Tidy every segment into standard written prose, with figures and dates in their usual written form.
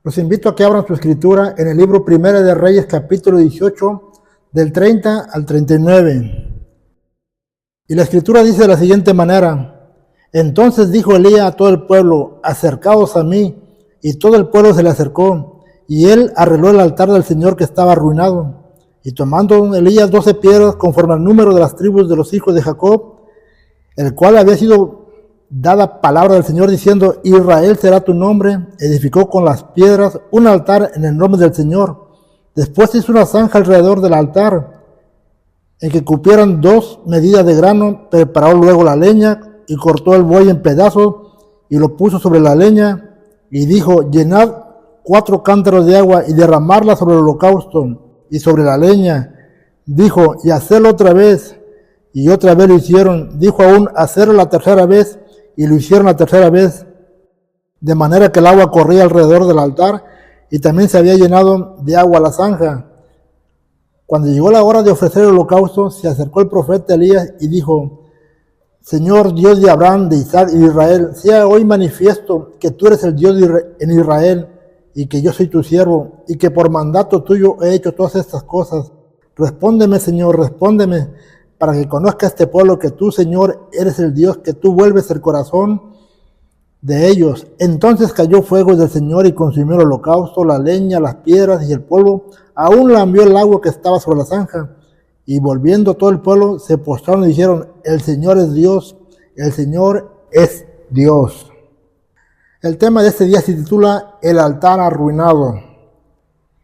Los invito a que abran su escritura en el libro Primera de Reyes, capítulo 18, del 30 al 39. Y la escritura dice de la siguiente manera: Entonces dijo Elías a todo el pueblo: acercaos a mí. Y todo el pueblo se le acercó, y él arregló el altar del Señor que estaba arruinado. Y tomando Elías 12 piedras conforme al número de las tribus de los hijos de Jacob, el cual había sido dada palabra del Señor diciendo: Israel será tu nombre, edificó con las piedras un altar en el nombre del Señor. Después hizo una zanja alrededor del altar, en que cupieran 2 medidas de grano. Preparó luego la leña y cortó el buey en pedazos y lo puso sobre la leña, y dijo: llenad 4 cántaros de agua y derramarla sobre el holocausto y sobre la leña. Dijo: y hacedlo otra vez. Y otra vez lo hicieron. Dijo aún: hacerlo la tercera vez. Y lo hicieron la tercera vez, de manera que el agua corría alrededor del altar, y también se había llenado de agua la zanja. Cuando llegó la hora de ofrecer el holocausto, se acercó el profeta Elías y dijo: Señor Dios de Abraham, de Isaac y de Israel, sea hoy manifiesto que tú eres el Dios en Israel, y que yo soy tu siervo, y que por mandato tuyo he hecho todas estas cosas. Respóndeme, Señor, respóndeme, para que conozca este pueblo que tú, Señor, eres el Dios, que tú vuelves el corazón de ellos. Entonces cayó fuego del Señor y consumió el holocausto, la leña, las piedras y el polvo. Aún lambió el agua que estaba sobre la zanja. Y volviendo todo el pueblo, se postraron y dijeron: el Señor es Dios, el Señor es Dios. El tema de este día se titula El altar arruinado.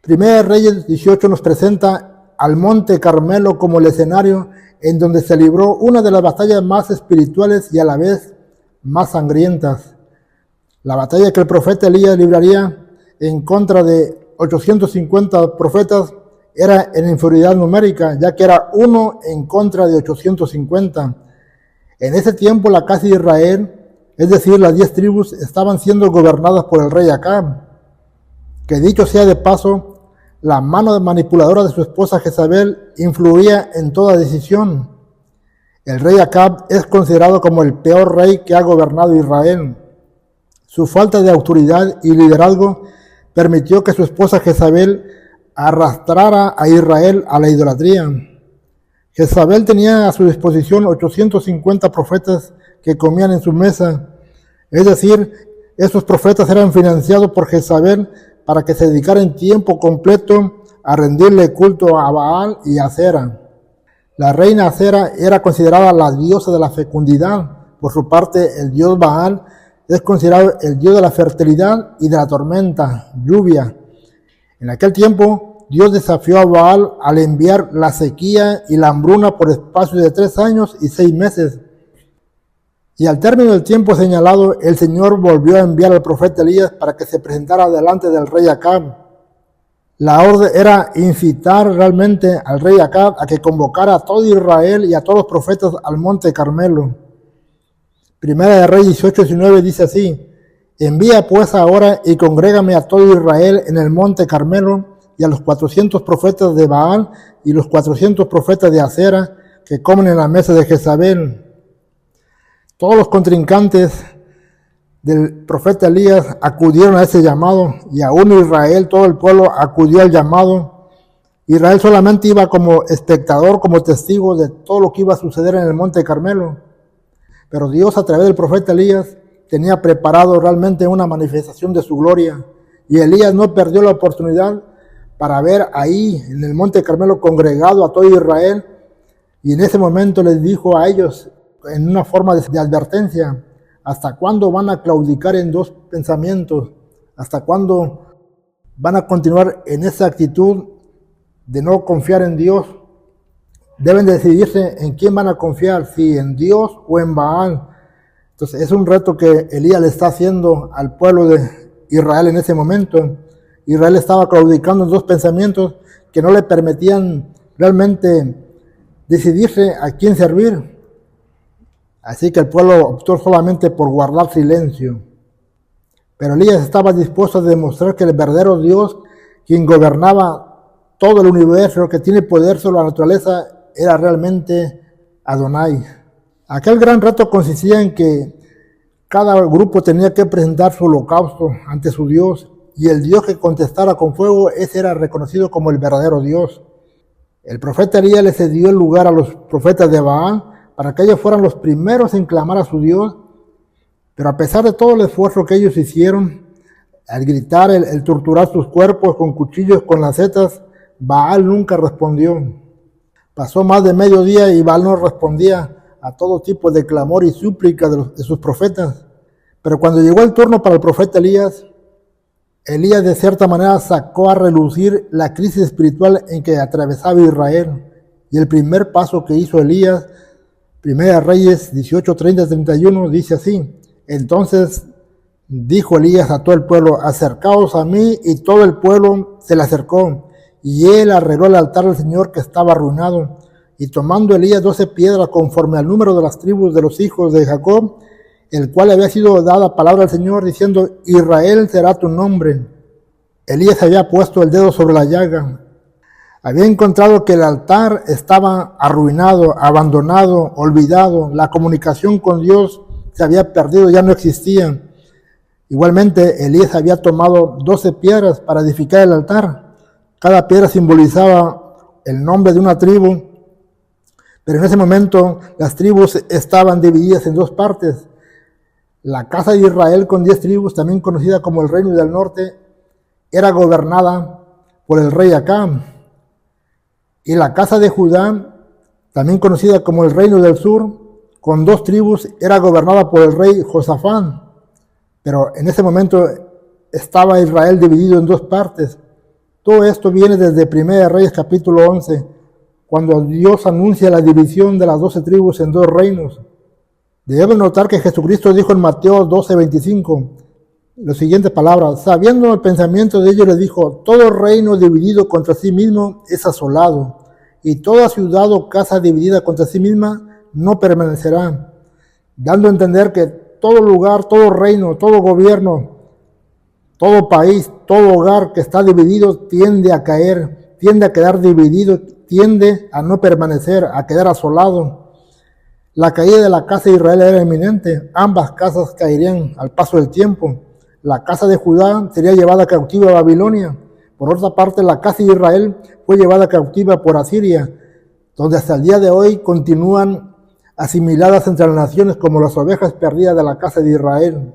Primera de Reyes 18 nos presenta al monte Carmelo como el escenario en donde se libró una de las batallas más espirituales y a la vez más sangrientas. La batalla que el profeta Elías libraría en contra de 850 profetas era en inferioridad numérica, ya que era 1 en contra de 850. En ese tiempo la casa de Israel, es decir, las 10 tribus, estaban siendo gobernadas por el rey Acab, que dicho sea de paso, la mano manipuladora de su esposa Jezabel influía en toda decisión. El rey Acab es considerado como el peor rey que ha gobernado Israel. Su falta de autoridad y liderazgo permitió que su esposa Jezabel arrastrara a Israel a la idolatría. Jezabel tenía a su disposición 850 profetas que comían en su mesa. Es decir, esos profetas eran financiados por Jezabel para que se dedicaran tiempo completo a rendirle culto a Baal y a Acera. La reina Acera era considerada la diosa de la fecundidad. Por su parte, el dios Baal es considerado el dios de la fertilidad y de la tormenta, lluvia. En aquel tiempo, Dios desafió a Baal al enviar la sequía y la hambruna por espacio de 3 años y 6 meses. Y al término del tiempo señalado, el Señor volvió a enviar al profeta Elías para que se presentara delante del rey Acab. La orden era incitar realmente al rey Acab a que convocara a todo Israel y a todos los profetas al monte Carmelo. Primera de Reyes 18:19 dice así: envía pues ahora y congrégame a todo Israel en el monte Carmelo, y a los 400 profetas de Baal y los 400 profetas de Acera que comen en la mesa de Jezabel. Todos los contrincantes del profeta Elías acudieron a ese llamado, y aún Israel, todo el pueblo, acudió al llamado. Israel solamente iba como espectador, como testigo de todo lo que iba a suceder en el monte Carmelo. Pero Dios, a través del profeta Elías, tenía preparado realmente una manifestación de su gloria, y Elías no perdió la oportunidad para ver ahí en el monte Carmelo congregado a todo Israel, y en ese momento les dijo a ellos en una forma de advertencia: ¿hasta cuándo van a claudicar en 2 pensamientos? ¿Hasta cuándo van a continuar en esa actitud de no confiar en Dios? Deben decidirse en quién van a confiar, si en Dios o en Baal. Entonces es un reto que Elías le está haciendo al pueblo de Israel en ese momento. Israel estaba claudicando en 2 pensamientos que no le permitían realmente decidirse a quién servir. Así que el pueblo optó solamente por guardar silencio. Pero Elías estaba dispuesto a demostrar que el verdadero Dios, quien gobernaba todo el universo, que tiene poder sobre la naturaleza, era realmente Adonai. Aquel gran reto consistía en que cada grupo tenía que presentar su holocausto ante su Dios, y el Dios que contestara con fuego, ese era reconocido como el verdadero Dios. El profeta Elías le cedió el lugar a los profetas de Baal para que ellos fueran los primeros en clamar a su Dios, pero a pesar de todo el esfuerzo que ellos hicieron, al gritar, el torturar sus cuerpos con cuchillos, con lacetas, Baal nunca respondió. Pasó más de mediodía y Baal no respondía a todo tipo de clamor y súplica de sus profetas. Pero cuando llegó el turno para el profeta Elías, Elías de cierta manera sacó a relucir la crisis espiritual en que atravesaba Israel. Y el primer paso que hizo Elías, Primera Reyes 18, 30, 31, dice así: entonces dijo Elías a todo el pueblo, acercaos a mí, y todo el pueblo se le acercó. Y él arregló el altar del Señor que estaba arruinado. Y tomando Elías 12 piedras conforme al número de las tribus de los hijos de Jacob, el cual había sido dada palabra al Señor, diciendo, Israel será tu nombre. Elías había puesto el dedo sobre la llaga. Había encontrado que el altar estaba arruinado, abandonado, olvidado. La comunicación con Dios se había perdido, ya no existía. Igualmente, Elías había tomado 12 piedras para edificar el altar. Cada piedra simbolizaba el nombre de una tribu, pero en ese momento las tribus estaban divididas en dos partes. La casa de Israel, con 10 tribus, también conocida como el Reino del Norte, era gobernada por el rey Acab. Y la casa de Judá, también conocida como el Reino del Sur, con 2 tribus, era gobernada por el rey Josafán. Pero en ese momento estaba Israel dividido en dos partes. Todo esto viene desde 1 Reyes capítulo 11, cuando Dios anuncia la división de las 12 tribus en 2 reinos. Debemos notar que Jesucristo dijo en Mateo 12:25 las siguientes palabras: sabiendo el pensamiento de ellos, les dijo, todo reino dividido contra sí mismo es asolado, y toda ciudad o casa dividida contra sí misma no permanecerá, dando a entender que todo lugar, todo reino, todo gobierno, todo país, todo hogar que está dividido tiende a caer, tiende a quedar dividido, tiende a no permanecer, a quedar asolado. La caída de la casa de Israel era inminente. Ambas casas caerían al paso del tiempo. La casa de Judá sería llevada cautiva a Babilonia. Por otra parte, la casa de Israel fue llevada cautiva por Asiria, donde hasta el día de hoy continúan asimiladas entre las naciones como las ovejas perdidas de la casa de Israel.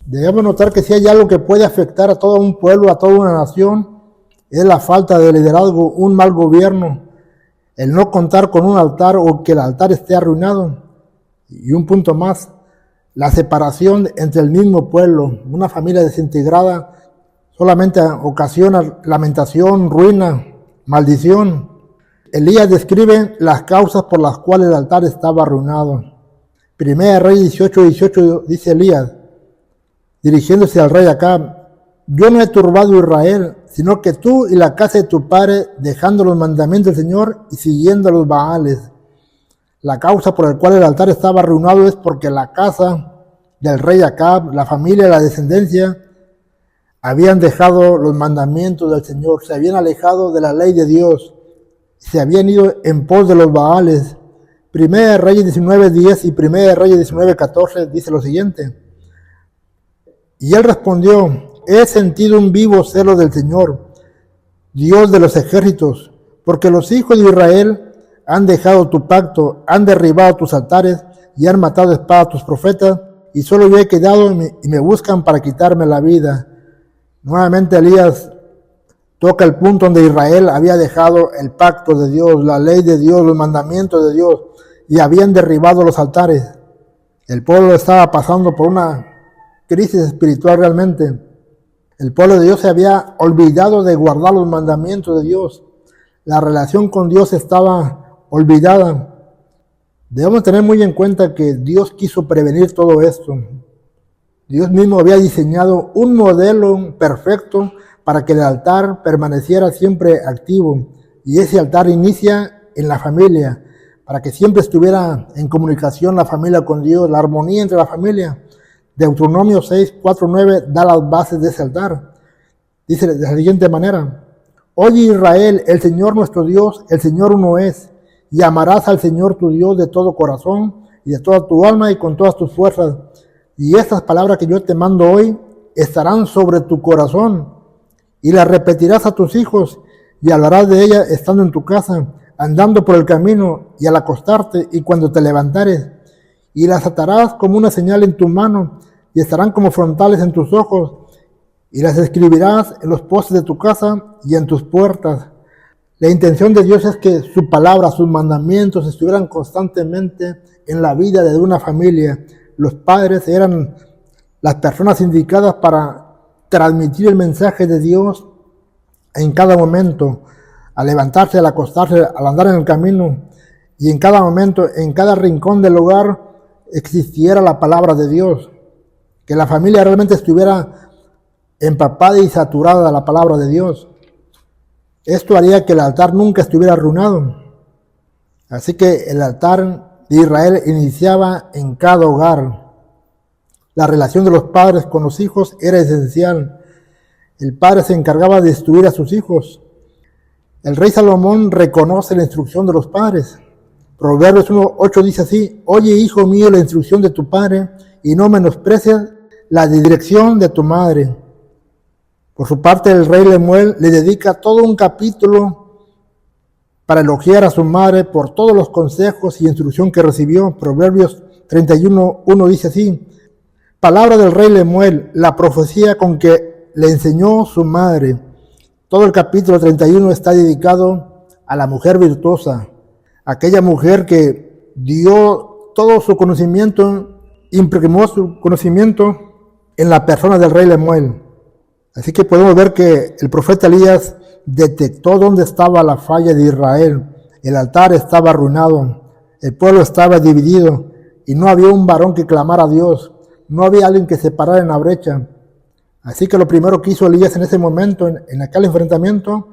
Debemos notar que si hay algo que puede afectar a todo un pueblo, a toda una nación, es la falta de liderazgo, un mal gobierno, el no contar con un altar o que el altar esté arruinado. Y un punto más, la separación entre el mismo pueblo. Una familia desintegrada solamente ocasiona lamentación, ruina, maldición. Elías describe las causas por las cuales el altar estaba arruinado. 1 Reyes 18:18 dice Elías, dirigiéndose al rey Acab, yo no he turbado a Israel, sino que tú y la casa de tu padre, dejando los mandamientos del Señor y siguiendo a los Baales. La causa por la cual el altar estaba arruinado es porque la casa del rey Acab, la familia y la descendencia, habían dejado los mandamientos del Señor, se habían alejado de la ley de Dios, se habían ido en pos de los Baales. 1 Reyes 19:10 y 1 Reyes 19:14 dice lo siguiente. Y él respondió, he sentido un vivo celo del Señor, Dios de los ejércitos, porque los hijos de Israel han dejado tu pacto, han derribado tus altares y han matado a espada a tus profetas, y solo yo he quedado y me buscan para quitarme la vida. Nuevamente Elías toca el punto donde Israel había dejado el pacto de Dios, la ley de Dios, los mandamientos de Dios, y habían derribado los altares. El pueblo estaba pasando por una crisis espiritual realmente. El pueblo de Dios se había olvidado de guardar los mandamientos de Dios. La relación con Dios estaba olvidada. Debemos tener muy en cuenta que Dios quiso prevenir todo esto. Dios mismo había diseñado un modelo perfecto para que el altar permaneciera siempre activo. Y ese altar inicia en la familia, para que siempre estuviera en comunicación la familia con Dios, la armonía entre la familia. Deuteronomio 6:4-9 da las bases de ese altar. Dice de la siguiente manera: Oye Israel, el Señor nuestro Dios, el Señor uno es, y amarás al Señor tu Dios de todo corazón y de toda tu alma y con todas tus fuerzas. Y estas palabras que yo te mando hoy estarán sobre tu corazón. y la repetirás a tus hijos, y hablarás de ella estando en tu casa, andando por el camino, y al acostarte, y cuando te levantares, y las atarás como una señal en tu mano, y estarán como frontales en tus ojos, y las escribirás en los postes de tu casa y en tus puertas. La intención de Dios es que su palabra, sus mandamientos estuvieran constantemente en la vida de una familia. Los padres eran las personas indicadas para transmitir el mensaje de Dios en cada momento, al levantarse, al acostarse, al andar en el camino, y en cada momento, en cada rincón del hogar, existiera la palabra de Dios, que la familia realmente estuviera empapada y saturada de la palabra de Dios. Esto haría que el altar nunca estuviera arruinado. Así que el altar de Israel iniciaba en cada hogar. La relación de los padres con los hijos era esencial. El padre se encargaba de instruir a sus hijos. El rey Salomón reconoce la instrucción de los padres. Proverbios 1:8 dice así: oye, hijo mío, la instrucción de tu padre, y no menosprecies la dirección de tu madre. Por su parte, el rey Lemuel le dedica todo un capítulo para elogiar a su madre por todos los consejos y instrucción que recibió. Proverbios 31:1 dice así: palabra del rey Lemuel, la profecía con que le enseñó su madre. Todo el capítulo 31 está dedicado a la mujer virtuosa, aquella mujer que dio todo su conocimiento, imprimió su conocimiento en la persona del rey Lemuel. Así que podemos ver que el profeta Elías detectó dónde estaba la falla de Israel. El altar estaba arruinado, el pueblo estaba dividido y no había un varón que clamara a Dios, no había alguien que se parara en la brecha. Así que lo primero que hizo Elías en ese momento, en aquel enfrentamiento,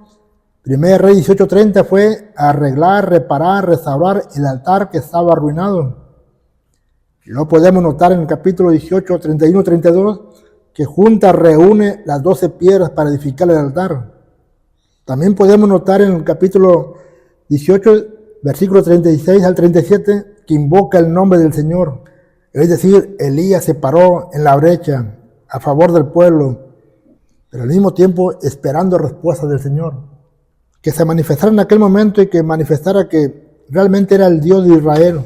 1 Reyes 18:30, fue arreglar, reparar, restaurar el altar que estaba arruinado. Lo podemos notar en el capítulo 18, 31, 32, que junta reúne las 12 piedras para edificar el altar. También podemos notar en el capítulo 18, versículos 36 al 37, que invoca el nombre del Señor. Es decir, Elías se paró en la brecha a favor del pueblo, pero al mismo tiempo esperando respuestas del Señor, que se manifestara en aquel momento y que manifestara que realmente era el Dios de Israel.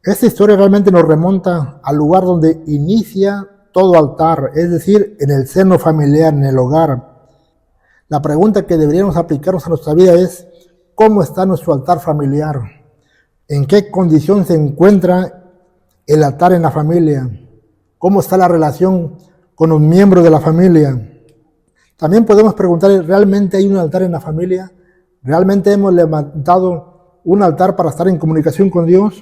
Esta historia realmente nos remonta al lugar donde inicia todo altar, es decir, en el seno familiar, en el hogar. La pregunta que deberíamos aplicarnos a nuestra vida es: ¿cómo está nuestro altar familiar? ¿En qué condición se encuentra el altar en la familia? ¿Cómo está la relación con los miembros de la familia? También podemos preguntar: ¿realmente hay un altar en la familia? ¿Realmente hemos levantado un altar para estar en comunicación con Dios?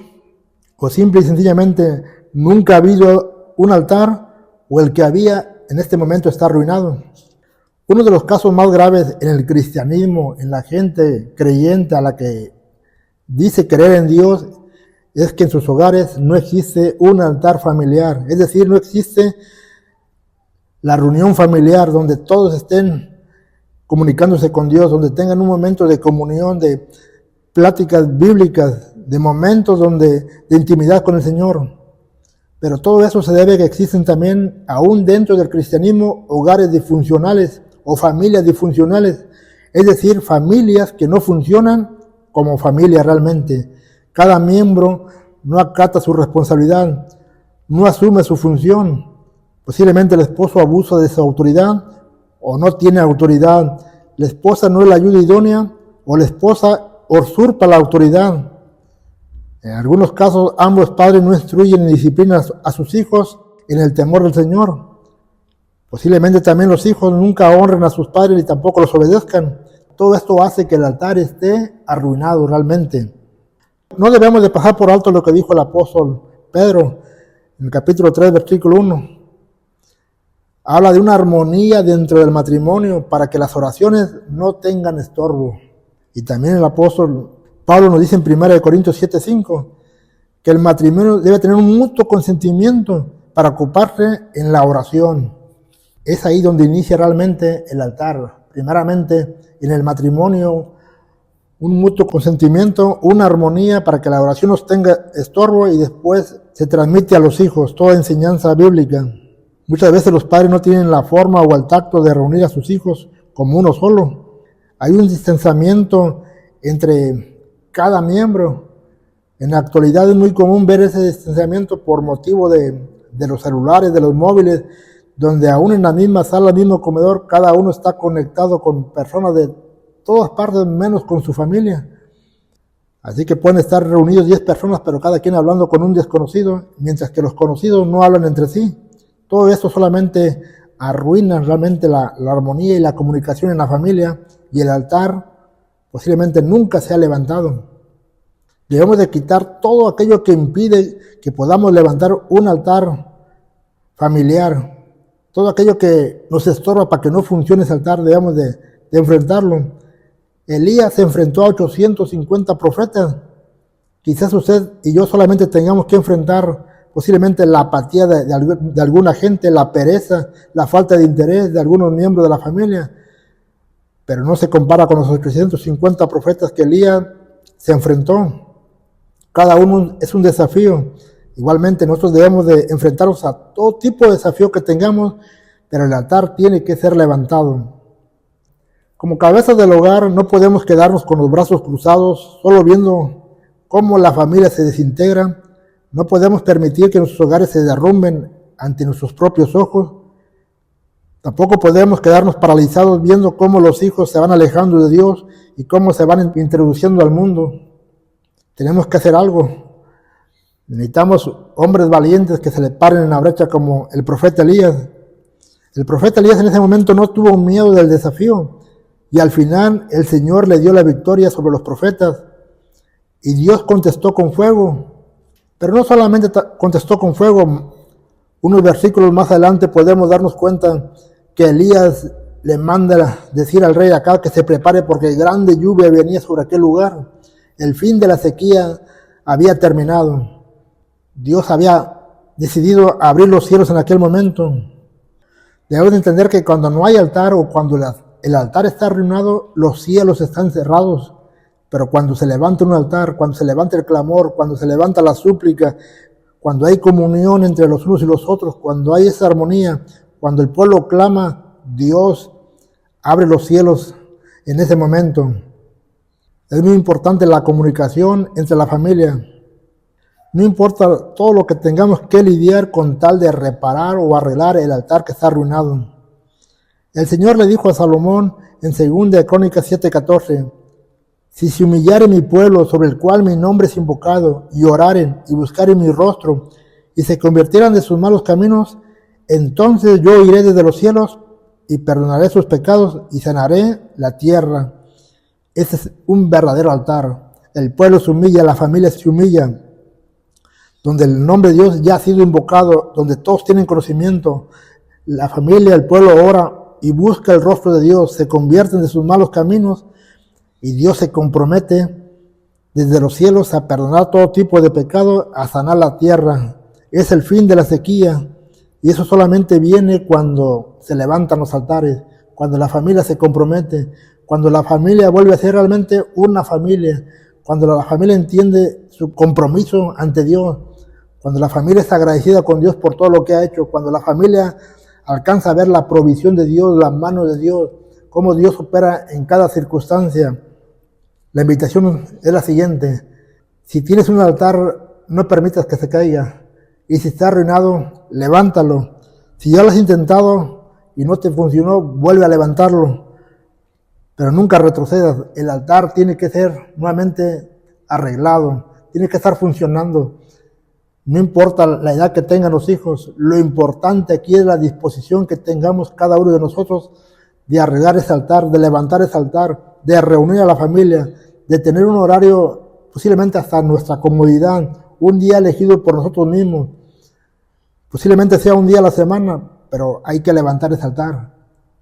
¿O simple y sencillamente nunca ha habido un altar, o el que había en este momento está arruinado? Uno de los casos más graves en el cristianismo, en la gente creyente a la que dice creer en Dios, es que en sus hogares no existe un altar familiar. Es decir, no existe la reunión familiar donde todos estén comunicándose con Dios, donde tengan un momento de comunión, de pláticas bíblicas, de momentos de intimidad con el Señor. Pero todo eso se debe a que existen también, aún dentro del cristianismo, hogares disfuncionales o familias disfuncionales, es decir, familias que no funcionan como familia realmente. Cada miembro no acata su responsabilidad, no asume su función. Posiblemente el esposo abusa de su autoridad o no tiene autoridad. La esposa no es la ayuda idónea o la esposa usurpa la autoridad. En algunos casos, ambos padres no instruyen ni disciplinan a sus hijos en el temor del Señor. Posiblemente también los hijos nunca honren a sus padres y tampoco los obedezcan. Todo esto hace que el altar esté arruinado realmente. No debemos de pasar por alto lo que dijo el apóstol Pedro en el capítulo 3, versículo 1. Habla de una armonía dentro del matrimonio para que las oraciones no tengan estorbo. Y también el apóstol Pablo nos dice en 1 Corintios 7:5 que el matrimonio debe tener un mutuo consentimiento para ocuparse en la oración. Es ahí donde inicia realmente el altar. Primeramente, en el matrimonio, un mutuo consentimiento, una armonía para que la oración no tenga estorbo, y después se transmite a los hijos toda enseñanza bíblica. Muchas veces los padres no tienen la forma o el tacto de reunir a sus hijos como uno solo. Hay un distanciamiento entre cada miembro. En la actualidad es muy común ver ese distanciamiento por motivo de los celulares, de los móviles, donde aún en la misma sala, el mismo comedor, cada uno está conectado con personas de todas partes, menos con su familia. Así que pueden estar reunidos 10 personas, pero cada quien hablando con un desconocido, mientras que los conocidos no hablan entre sí. Todo esto solamente arruina realmente la armonía y la comunicación en la familia, y el altar posiblemente nunca se ha levantado. Debemos de quitar todo aquello que impide que podamos levantar un altar familiar. Todo aquello que nos estorba para que no funcione ese altar, debemos de enfrentarlo. Elías se enfrentó a 850 profetas. Quizás usted y yo solamente tengamos que enfrentar posiblemente la apatía de alguna gente, la pereza, la falta de interés de algunos miembros de la familia, pero no se compara con los 850 profetas que Elías se enfrentó. Cada uno es un desafío. Igualmente nosotros debemos de enfrentarnos a todo tipo de desafío que tengamos, pero el altar tiene que ser levantado. Como cabezas del hogar no podemos quedarnos con los brazos cruzados, solo viendo cómo la familia se desintegra. No podemos permitir que nuestros hogares se derrumben ante nuestros propios ojos. Tampoco podemos quedarnos paralizados viendo cómo los hijos se van alejando de Dios y cómo se van introduciendo al mundo. Tenemos que hacer algo. Necesitamos hombres valientes que se le paren en la brecha como el profeta Elías. El profeta Elías en ese momento no tuvo miedo del desafío. Y al final el Señor le dio la victoria sobre los profetas y Dios contestó con fuego. Pero no solamente contestó con fuego, unos versículos más adelante podemos darnos cuenta que Elías le manda decir al rey de Acab que se prepare porque grande lluvia venía sobre aquel lugar. El fin de la sequía había terminado. Dios había decidido abrir los cielos en aquel momento. Debemos entender que cuando no hay altar o cuando el altar está arruinado, los cielos están cerrados, pero cuando se levanta un altar, cuando se levanta el clamor, cuando se levanta la súplica, cuando hay comunión entre los unos y los otros, cuando hay esa armonía, cuando el pueblo clama, Dios abre los cielos en ese momento. Es muy importante la comunicación entre la familia. No importa todo lo que tengamos que lidiar con tal de reparar o arreglar el altar que está arruinado. El Señor le dijo a Salomón en 2 Crónicas 7:14, si se humillare mi pueblo sobre el cual mi nombre es invocado, y oraren y buscaren mi rostro, y se convirtieran de sus malos caminos, entonces yo iré desde los cielos y perdonaré sus pecados y sanaré la tierra. Ese es un verdadero altar. El pueblo se humilla, la familia se humilla, donde el nombre de Dios ya ha sido invocado, donde todos tienen conocimiento. La familia, el pueblo ora y busca el rostro de Dios, se convierten de sus malos caminos y Dios se compromete desde los cielos a perdonar todo tipo de pecado, a sanar la tierra. Es el fin de la sequía y eso solamente viene cuando se levantan los altares, cuando la familia se compromete, cuando la familia vuelve a ser realmente una familia, cuando la familia entiende su compromiso ante Dios, cuando la familia es agradecida con Dios por todo lo que ha hecho, cuando la familia alcanza a ver la provisión de Dios, la mano de Dios, cómo Dios opera en cada circunstancia. La invitación es la siguiente: si tienes un altar, no permitas que se caiga, y si está arruinado, levántalo. Si ya lo has intentado y no te funcionó, vuelve a levantarlo, pero nunca retrocedas. El altar tiene que ser nuevamente arreglado, tiene que estar funcionando. No importa la edad que tengan los hijos, lo importante aquí es la disposición que tengamos cada uno de nosotros de arreglar ese altar, de levantar ese altar, de reunir a la familia, de tener un horario posiblemente hasta nuestra comodidad, un día elegido por nosotros mismos. Posiblemente sea un día a la semana, pero hay que levantar ese altar.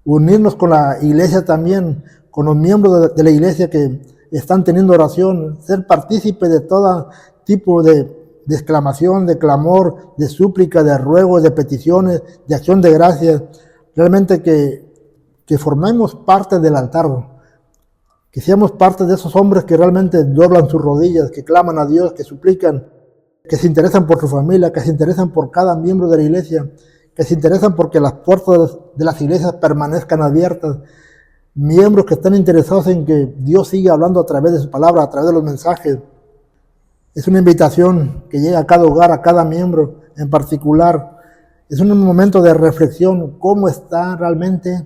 Unirnos con la iglesia también, con los miembros de la iglesia que están teniendo oración, ser partícipe de todo tipo de exclamación, de clamor, de súplica, de ruego, de peticiones, de acción de gracias. Realmente que formemos parte del altar, que seamos parte de esos hombres que realmente doblan sus rodillas, que claman a Dios, que suplican, que se interesan por su familia, que se interesan por cada miembro de la iglesia, que se interesan porque las puertas de las iglesias permanezcan abiertas, miembros que están interesados en que Dios siga hablando a través de su palabra, a través de los mensajes. Es una invitación que llega a cada hogar, a cada miembro en particular. Es un momento de reflexión, cómo está realmente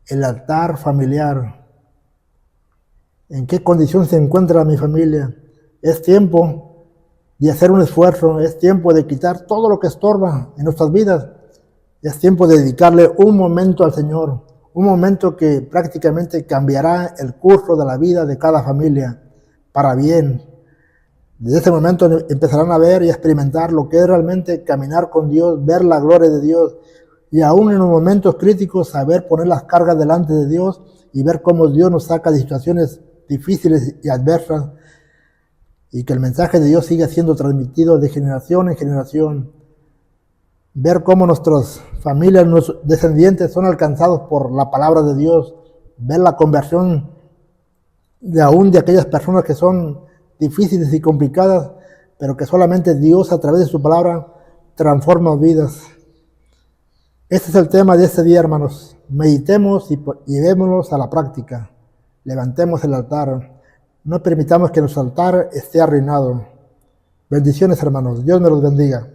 el altar familiar, en qué condición se encuentra mi familia. Es tiempo de hacer un esfuerzo, es tiempo de quitar todo lo que estorba en nuestras vidas. Es tiempo de dedicarle un momento al Señor, un momento que prácticamente cambiará el curso de la vida de cada familia para bien. Desde ese momento empezarán a ver y a experimentar lo que es realmente caminar con Dios, ver la gloria de Dios y aún en los momentos críticos saber poner las cargas delante de Dios y ver cómo Dios nos saca de situaciones difíciles y adversas y que el mensaje de Dios siga siendo transmitido de generación en generación. Ver cómo nuestras familias, nuestros descendientes son alcanzados por la palabra de Dios, ver la conversión de aún de aquellas personas que son difíciles y complicadas, pero que solamente Dios a través de su palabra transforma vidas. Este es el tema de este día, hermanos. Meditemos y llevémonos a la práctica. Levantemos el altar. No permitamos que nuestro altar esté arruinado. Bendiciones, hermanos. Dios me los bendiga.